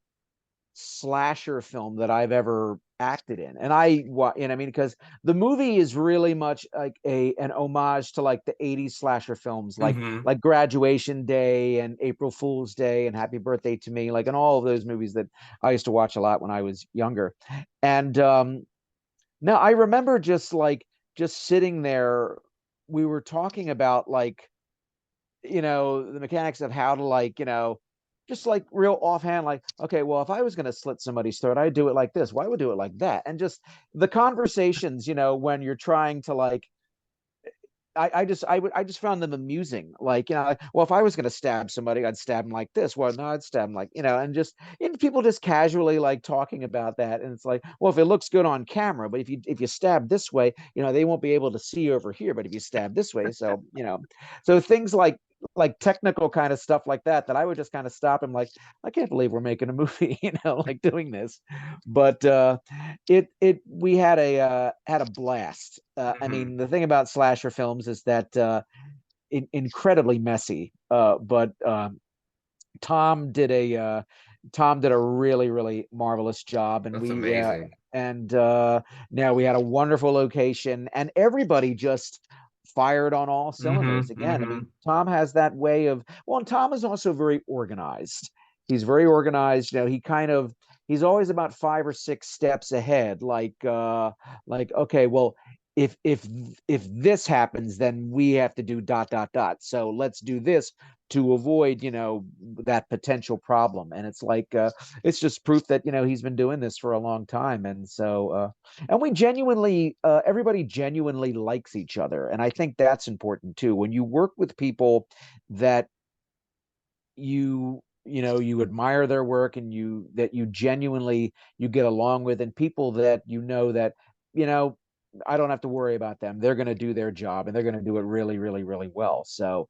slasher film that I've ever acted in. And I mean, because the movie is really much like an homage to like the 80s slasher films, Hmm. like Graduation Day and April Fool's Day and Happy Birthday to Me, like, and all of those movies that I used to watch a lot when I was younger. And no, I remember just sitting there. We were talking about, like, the mechanics of how to, like, just like real offhand, like, okay, well, if I was going to slit somebody's throat, I'd do it like this. Why would I do it like that? And just the conversations, when you're trying to like, I just found them amusing. Like, like, well, if I was going to stab somebody, I'd stab them like this. Well, no, I'd stab them like, and people just casually like talking about that. And it's like, well, if it looks good on camera, but if you stab this way, they won't be able to see over here. But if you stab this way, so things like technical kind of stuff like that I would just kind of stop and like, I can't believe we're making a movie, like doing this. But it we had a blast. I Hmm. mean, the thing about slasher films is that incredibly messy. But Tom did a Tom did a really really marvelous job, and That's we amazing. and now we had a wonderful location, and everybody just fired on all Hmm. cylinders. Again, I mean, Hmm. Tom has that way of, well, and Tom is also very organized. He's very organized. He's always about 5 or 6 steps ahead. Like, okay, well, if this happens, then we have to do dot dot dot. So let's do this to avoid, that potential problem. And it's like, it's just proof that, he's been doing this for a long time. And so and we genuinely, everybody genuinely likes each other, and I think that's important too. When you work with people that you admire their work, and you genuinely you get along with, and people that that you know I don't have to worry about them. They're going to do their job, and they're going to do it really really really well. So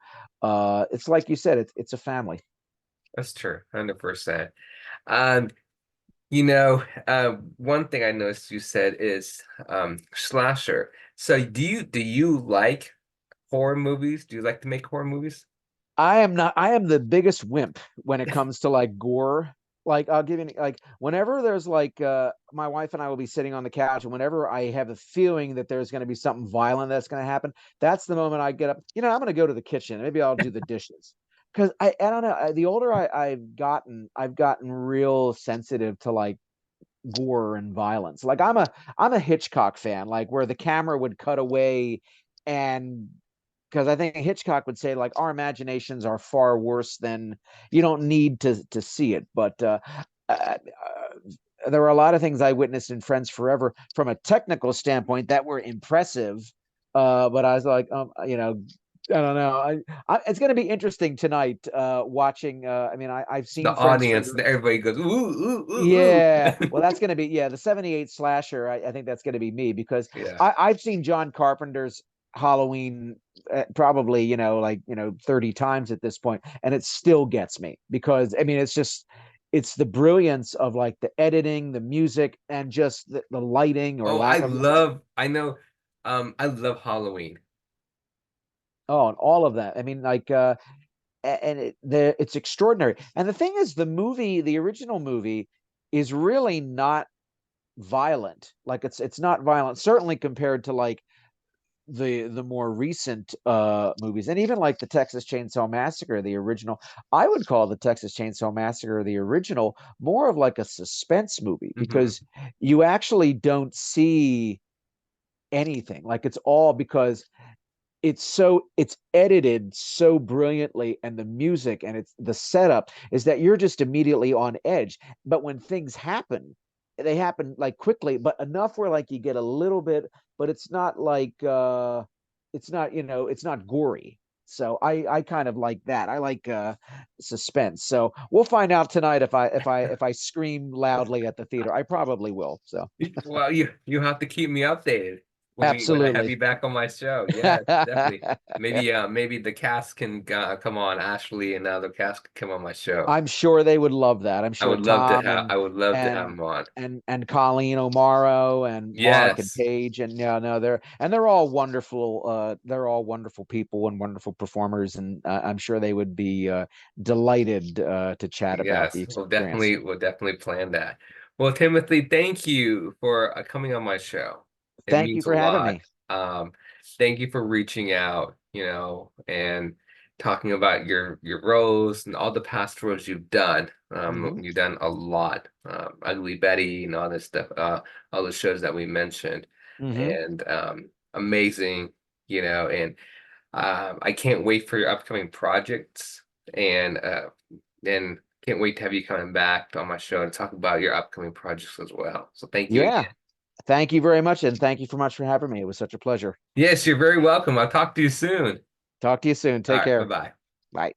it's like you said, it's a family. That's true, 100%. Um, one thing I noticed you said is slasher. So do you like horror movies? Do you like to make horror movies? I am the biggest wimp when it comes to like gore. Like, I'll give you like, whenever there's like my wife and I will be sitting on the couch, and whenever I have a feeling that there's going to be something violent that's going to happen, that's the moment I get up. I'm going to go to the kitchen. Maybe I'll do the dishes. Because I don't know. The older I've gotten real sensitive to like gore and violence. Like, I'm a Hitchcock fan, like where the camera would cut away, and because I think Hitchcock would say like, our imaginations are far worse than, you don't need to see it. But uh, there were a lot of things I witnessed in Friends Forever from a technical standpoint that were impressive. But I was like, I don't know. It's going to be interesting tonight watching. I mean, I've The seen Friends audience, Forever. everybody goes, ooh, ooh, ooh, Yeah, well, ooh. that's going to be, yeah, the 78 slasher. I think that's going to be me, because Yeah. I've seen John Carpenter's Halloween probably, 30 times at this point, and it still gets me, because I mean, it's the brilliance of like the editing, the music, and just the lighting or Oh, lack of lighting. I know, I love Halloween. Oh, and all of that. I mean, like, and it's extraordinary. And the thing is, the original movie is really not violent. Like, it's not violent, certainly compared to like the more recent movies, and even like the Texas Chainsaw Massacre, the original. I would call the Texas Chainsaw Massacre, the original, more of like a suspense movie, Hmm. because you actually don't see anything. Like, it's all because it's edited so brilliantly, and the music and it's the setup is that you're just immediately on edge. But when things happen, they happen like quickly, but enough where like you get a little bit, but it's not like it's not gory. So I kind of like that. I like suspense. So we'll find out tonight if I scream loudly at the theater. I probably will. So Well, you have to keep me updated when I have absolutely. you back on my show. Yeah, definitely. Maybe the cast can come on, Ashley and the other cast can come on my show. I'm sure they would love that. I'm sure Tom I would love to have and him on. Colleen O'Mara and Mark and Yes. Paige, and yeah, no, they're all wonderful. They're all wonderful people and wonderful performers, and I'm sure they would be delighted to chat about the Yes, experience. we'll definitely plan that. Well, Timothy, thank you for coming on my show. It Thank you means a for having lot. me. Um, Thank you for reaching out, and talking about your roles and all the past roles you've done. Hmm. You've done a lot. Ugly Betty and all this stuff, all the shows that we mentioned, Hmm. and amazing, and I can't wait for your upcoming projects and Can't wait to have you coming back on my show to talk about your upcoming projects as well. So thank you Yeah. again. Thank you very much. And thank you so much for having me. It was such a pleasure. Yes, you're very welcome. I'll talk to you soon. Talk to you soon. All Take right, care. bye-bye. Bye.